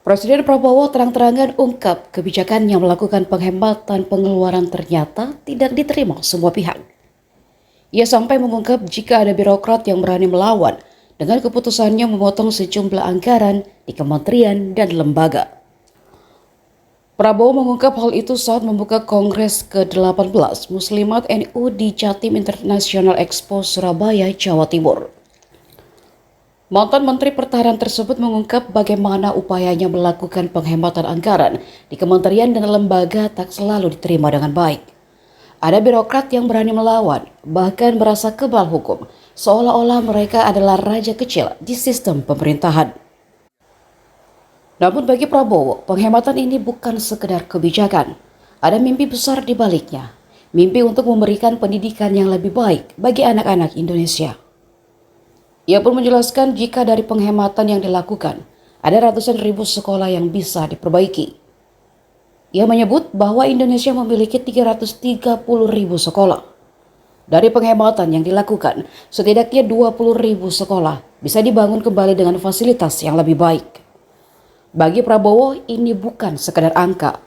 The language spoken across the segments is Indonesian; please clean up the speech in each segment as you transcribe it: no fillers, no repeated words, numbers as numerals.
Presiden Prabowo terang-terangan ungkap kebijakannya melakukan penghematan pengeluaran ternyata tidak diterima semua pihak. Ia sampai mengungkap jika ada birokrat yang berani melawan dengan keputusannya memotong sejumlah anggaran di kementerian dan lembaga. Prabowo mengungkap hal itu saat membuka Kongres ke-18 Muslimat NU di Jatim International Expo Surabaya, Jawa Timur. Mantan Menteri Pertahanan tersebut mengungkap bagaimana upayanya melakukan penghematan anggaran di kementerian dan lembaga tak selalu diterima dengan baik. Ada birokrat yang berani melawan, bahkan merasa kebal hukum, seolah-olah mereka adalah raja kecil di sistem pemerintahan. Namun bagi Prabowo, penghematan ini bukan sekedar kebijakan. Ada mimpi besar di baliknya, mimpi untuk memberikan pendidikan yang lebih baik bagi anak-anak Indonesia. Ia pun menjelaskan jika dari penghematan yang dilakukan, ada ratusan ribu sekolah yang bisa diperbaiki. Ia menyebut bahwa Indonesia memiliki 330 ribu sekolah. Dari penghematan yang dilakukan, setidaknya 20 ribu sekolah bisa dibangun kembali dengan fasilitas yang lebih baik. Bagi Prabowo, ini bukan sekedar angka.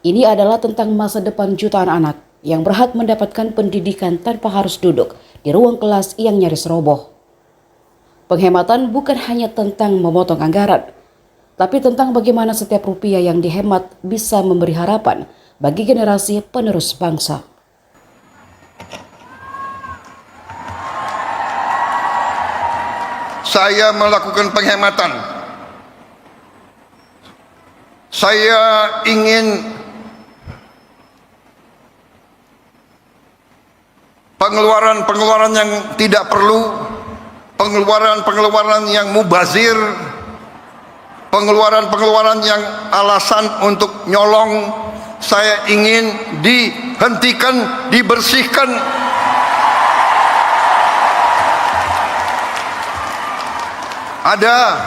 Ini adalah tentang masa depan jutaan anak yang berhak mendapatkan pendidikan tanpa harus duduk di ruang kelas yang nyaris roboh. Penghematan bukan hanya tentang memotong anggaran, tapi tentang bagaimana setiap rupiah yang dihemat bisa memberi harapan bagi generasi penerus bangsa. Saya melakukan penghematan. Saya ingin pengeluaran yang tidak perlu, pengeluaran yang mubazir, pengeluaran yang alasan untuk nyolong, saya ingin dihentikan, dibersihkan. Ada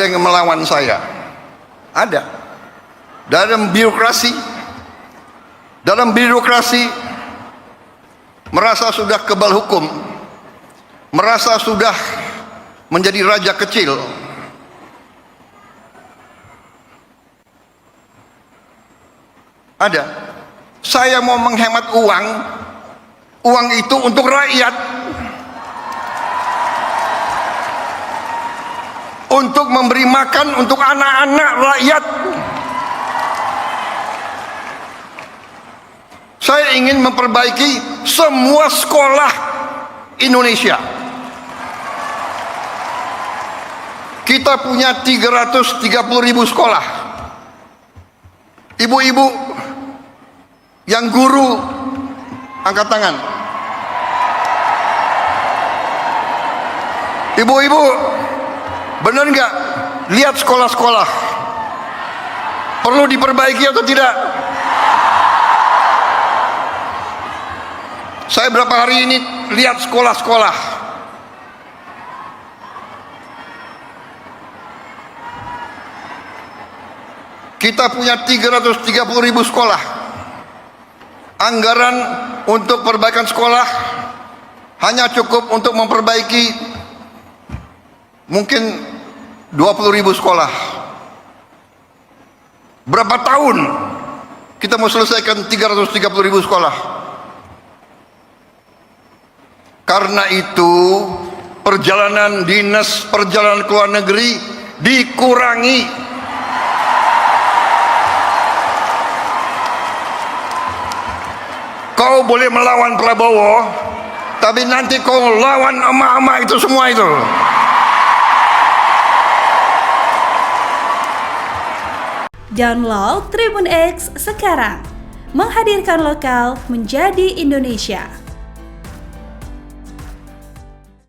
yang melawan saya. Ada. Dalam birokrasi merasa sudah kebal hukum, merasa sudah menjadi raja kecil. Ada. Saya mau menghemat uang itu untuk rakyat, untuk memberi makan untuk anak-anak rakyat. Saya ingin memperbaiki semua sekolah Indonesia. Kita punya 330 ribu sekolah. Ibu-ibu yang guru, angkat tangan. Ibu-ibu, benar nggak? Lihat sekolah-sekolah, perlu diperbaiki atau tidak? Saya berapa hari ini lihat sekolah-sekolah. Kita punya 330 ribu sekolah. Anggaran untuk perbaikan sekolah hanya cukup untuk memperbaiki mungkin 20 ribu sekolah. Berapa tahun kita mau selesaikan 330 ribu sekolah? Karena itu perjalanan dinas perjalanan ke luar negeri dikurangi. Kau boleh melawan Prabowo, tapi nanti kau lawan emak-emak itu semua itu. Download Tribun X sekarang, menghadirkan lokal menjadi Indonesia.